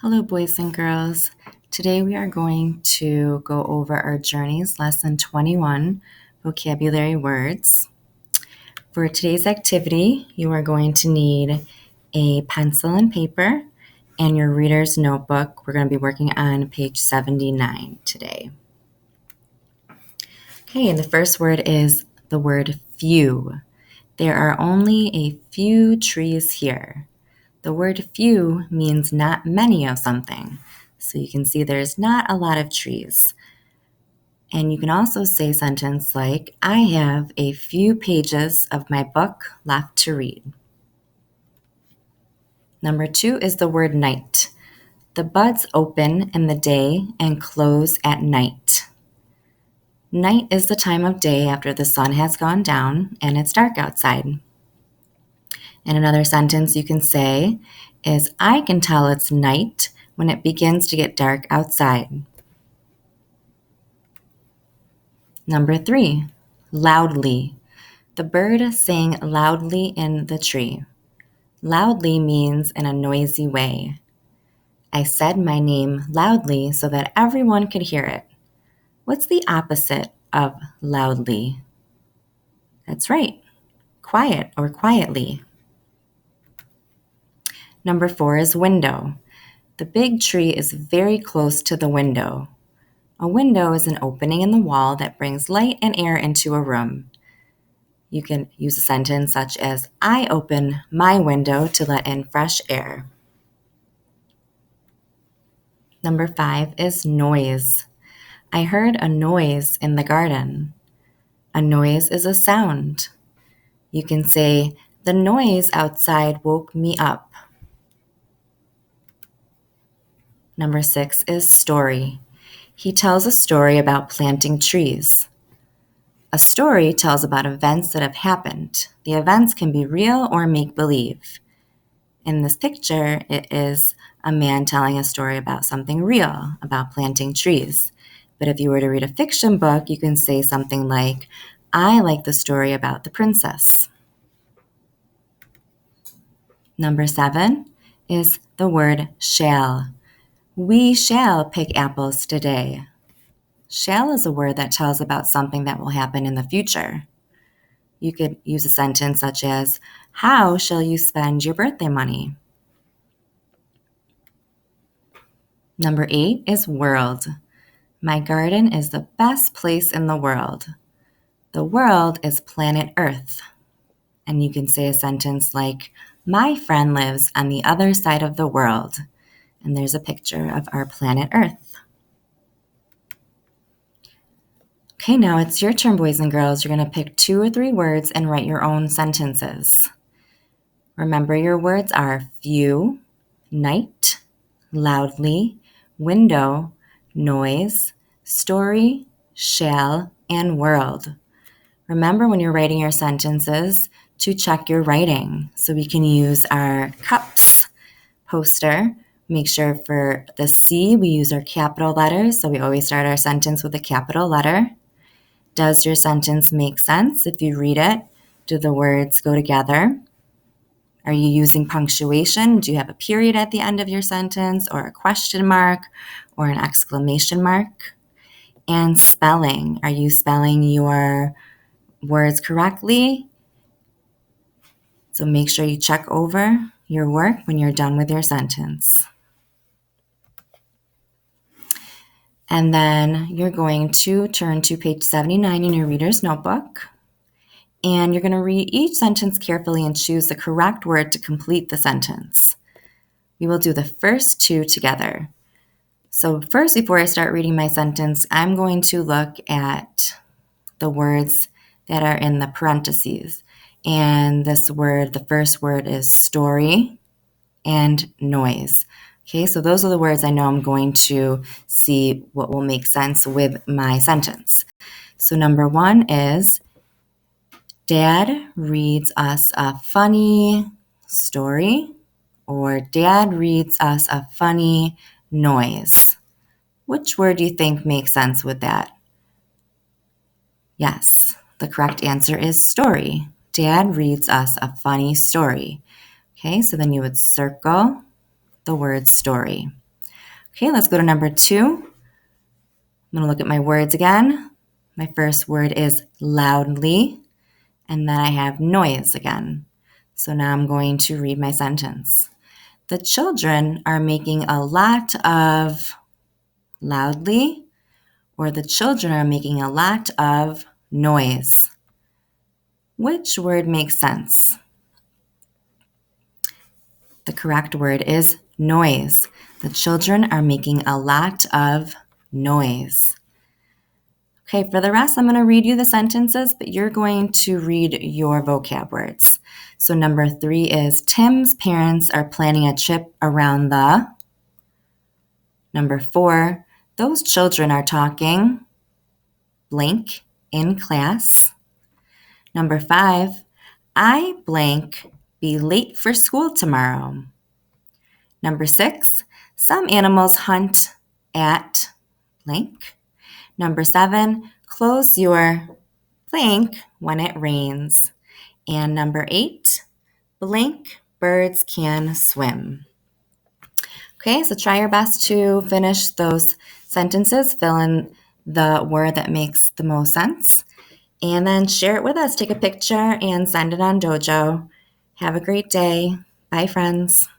Hello, boys and girls. Today we are going to go over our Journeys Lesson 21 vocabulary words. For today's activity, you are going to need a pencil and paper and your reader's notebook. We're going to be working on page 79 today. Okay, and the first word is the word few. There are only a few trees here. The word few means not many of something. So you can see there's not a lot of trees. And you can also say a sentence like, I have a few pages of my book left to read. Number 2 is the word night. The buds open in the day and close at night. Night is the time of day after the sun has gone down and it's dark outside. And another sentence you can say is, I can tell it's night when it begins to get dark outside. Number 3, loudly. The bird sang loudly in the tree. Loudly means in a noisy way. I said my name loudly so that everyone could hear it. What's the opposite of loudly? That's right, quiet or quietly. Number 4 is window. The big tree is very close to the window. A window is an opening in the wall that brings light and air into a room. You can use a sentence such as, I open my window to let in fresh air. Number 5 is noise. I heard a noise in the garden. A noise is a sound. You can say, the noise outside woke me up. Number 6 is story. He tells a story about planting trees. A story tells about events that have happened. The events can be real or make-believe. In this picture, it is a man telling a story about something real, about planting trees. But if you were to read a fiction book, you can say something like, I like the story about the princess. Number 7 is the word shall. We shall pick apples today. Shall is a word that tells about something that will happen in the future. You could use a sentence such as, how shall you spend your birthday money? Number 8 is world. My garden is the best place in the world. The world is planet Earth. And you can say a sentence like, my friend lives on the other side of the world. And there's a picture of our planet Earth. Okay, now it's your turn, boys and girls. You're going to pick 2 or 3 words and write your own sentences. Remember, your words are few, night, loudly, window, noise, story, shall, and world. Remember when you're writing your sentences to check your writing. So we can use our cups poster. Make sure for the C, we use our capital letters. So we always start our sentence with a capital letter. Does your sentence make sense? If you read it, do the words go together? Are you using punctuation? Do you have a period at the end of your sentence, or a question mark, or an exclamation mark? And spelling. Are you spelling your words correctly? So make sure you check over your work when you're done with your sentence. And then you're going to turn to page 79 in your reader's notebook. And you're going to read each sentence carefully and choose the correct word to complete the sentence. We will do the first 2 together. So first, before I start reading my sentence, I'm going to look at the words that are in the parentheses. And this word, the first word is story and noise. Okay, so those are the words I know I'm going to see what will make sense with my sentence. So number 1 is, Dad reads us a funny story, or Dad reads us a funny noise. Which word do you think makes sense with that? Yes, the correct answer is story. Dad reads us a funny story. Okay, so then you would circle the word story. Okay, let's go to number 2. I'm going to look at my words again. My first word is loudly, and then I have noise again. So now I'm going to read my sentence. The children are making a lot of loudly, or the children are making a lot of noise. Which word makes sense? The correct word is noise. The children are making a lot of noise. Okay, for the rest, I'm going to read you the sentences, but you're going to read your vocab words. So number 3 is Tim's parents are planning a trip around the. Number 4, those children are talking blank in class. Number 5, I blank be late for school tomorrow. Number 6, some animals hunt at blank. Number 7, close your blank when it rains. And number 8, blank birds can swim. Okay, so try your best to finish those sentences, fill in the word that makes the most sense, and then share it with us. Take a picture and send it on Dojo. Have a great day. Bye, friends.